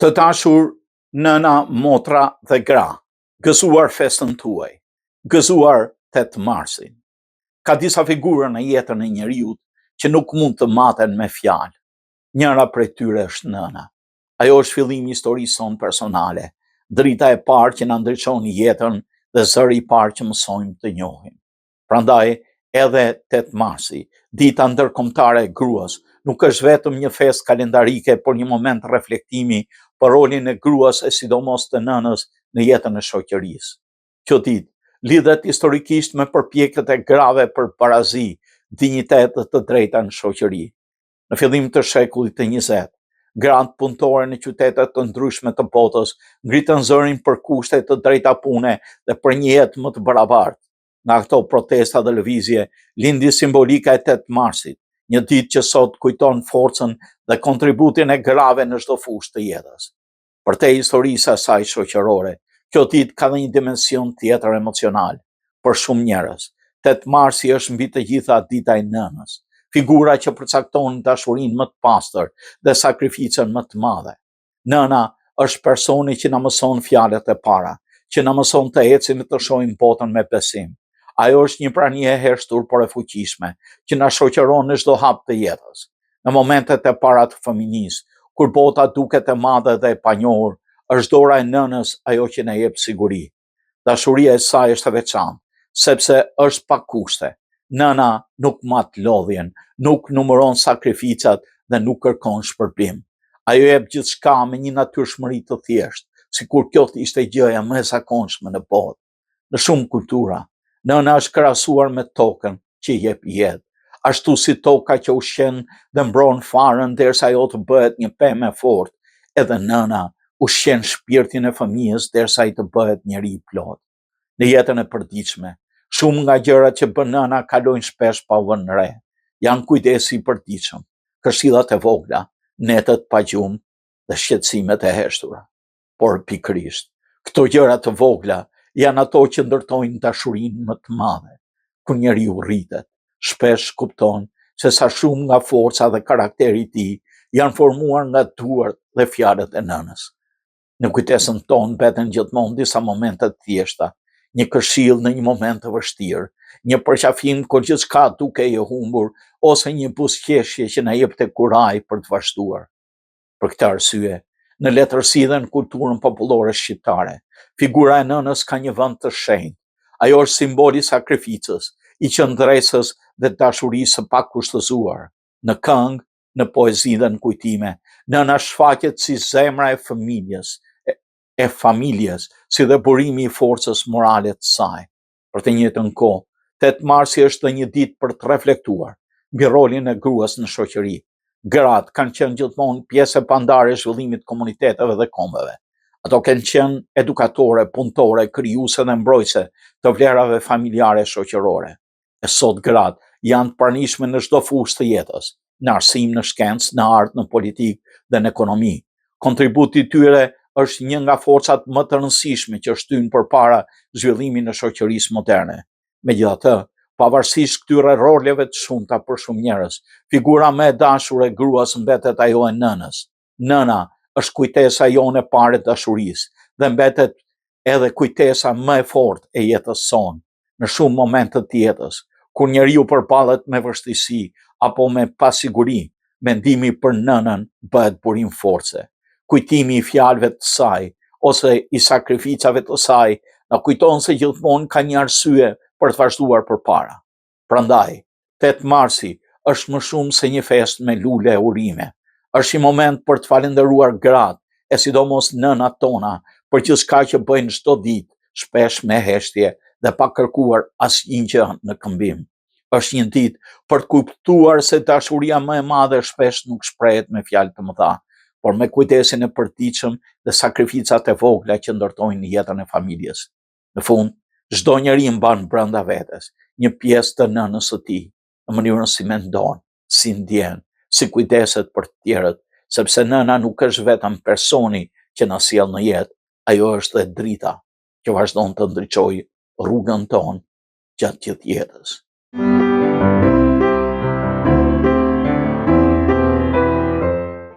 Të dashur nëna, motra dhe gra, gëzuar festën tuaj, gëzuar 8 marsin. Ka disa figura në jetën e njeriut që nuk mund të maten me fjalë. Njëra prej tyre është nëna. Ajo është fillimi i historisë sonë personale, drita e parë që na ndriçon jetën dhe zëri i parë që mësojmë të njohim. Prandaj, edhe 8 marsi, dita ndërkombëtare e gruas, nuk është vetëm një festë kalendarike, por një moment reflektimi për rolin e gruas e sidomos të nënës në jetën e shoqërisë. Kjo ditë lidhet historikisht me përpjekjet e grave për barazi, dinjitet dhe të drejta në shoqëri. Në fillim të shekullit të 20, gratë punëtore në qytetet të ndryshme të botës ngritën zërin për kushte të drejta pune dhe për një jetë më të barabartë. Nga këto protesta dhe lëvizje lindi simbolika e 8 marsit, një ditë që sot kujton forcën dhe kontributin e grave në çdo fushë të jetës. Përtej historisë e saj shoqërore, kjo ditë ka dhe një dimension tjetër emocional. Për shumë njerëz, 8 marsi është mbi të gjitha dita e nënës, figura që përcakton dashurinë më të pastër dhe sakrificën më të madhe. Nëna është personi që na mëson fjalët e para, që na mëson të ecim dhe të shohim botën me besim. Ajo është një prani e hershtur por e fuqishme, që na shoqëron në çdo hap të jetës. Në momentet e para të fëminisë, kur bota duket e madhe dhe e panjohur, është dora e nënës ajo që na jep siguri. Dashuria e saj është e veçantë, sepse është pa kushte. Nëna nuk mat lodhjen, nuk numëron sakrificat dhe nuk kërkon shpërblim. Ajo jep gjithçka me një natyrshmëri të thjeshtë, sikur kjo ishte gjëja më e zakonshme në botë. Në shumë kultura, nëna është krahasuar me tokën që jep jetë, ashtu si toka që ushqen dhe mbron farën derisa ajo të bëhet një pemë e fortë, edhe nëna ushqen shpirtin e fëmijës derisa ai të bëhet njeri i plotë. Në jetën e përditshme, shumë nga gjërat që bën nëna kalojnë shpesh pa u vënë re. Janë kujdesi i përditshëm, këshillat e vogla, netët pa gjumë dhe shqetësimet e heshtura. Por pikërisht, këto gjëra të vogla janë ato që ndërtojnë dashurinë më të madhe. Kur njeriu rritet, shpesh kupton se sa shumë nga forca dhe karakteri i tij janë formuar nga duart dhe fjalët e nënës. Në kujtesën tonë mbeten gjithmonë disa momente të thjeshta, një këshill në një moment të vështirë, një përqafim kur gjithçka dukej e humbur, ose një buzëqeshje që na jep të kuraj për të vazhduar. Për këtë arsye, në letërsi dhe në kulturën popullore shqiptare, figura e nënës ka një vend të shenjtë. Ajo është simboli i sakrificës, i qëndresës dhe dashurisë së pakushtëzuar. Në këngë, në poezi dhe në kujtime, nëna shfaqet si zemra e familjes, si dhe burimi i forcës morale të saj. Për të njëjtën kohë, 8 marsi është një ditë për të reflektuar mbi rolin e gruas në shoqëri. Gratë kanë qenë gjithmonë pjesë e pandare e zhvillimit të komuniteteve dhe kombeve. Ato kanë qenë edukatore, punëtore, krijuese dhe mbrojtëse të vlerave familjare shoqërore. E sot gratë janë të pranishme në çdo fushë të jetës, në arsim, në shkencë, në art, në politikë dhe në ekonomi. Kontributi i tyre është një nga forcat më të rëndësishme që shtyn përpara zhvillimin e shoqërisë moderne. Megjithatë, pavarësisht këtyre roleve të shumta për shumë njerëz, figura më e dashur e gruas mbetet ajo e nënës. Nëna është kujtesa jone e parë e dashurisë dhe mbetet edhe kujtesa më e fortë e jetës sonë. Në shumë momente të jetës, kur njeriu përballet me vështirësi apo me pasiguri, mendimi për nënën bëhet burim force. Kujtimi i fjalëve të saj ose i sakrificave të saj na kujton se gjithmonë ka një arsye për të vazhduar përpara. Prandaj, 8 marsi është më shumë se një festë me lule e urime. Është një moment për të falendëruar gratë, e sidomos nënat tona, për gjithçka që bëjnë çdo ditë, shpesh me heshtje dhe pa kërkuar asnjë gjë në këmbim. Është një ditë për të kuptuar se dashuria më e madhe shpesh nuk shprehet me fjalë të mëdha, por me kujdesin e përditshëm dhe sakrificat e vogla që ndërtojnë jetën e familjes. Në fund, çdo njeri mban brenda vetes një pjesë të nënës së tij, në mënyrën si mendon, si ndjen, si kujdeset për të tjerët, sepse nëna nuk është vetëm personi që na sjell në jetë, ajo është edhe drita që vazhdon të ndriçojë rrugën tonë gjatë gjithë jetës.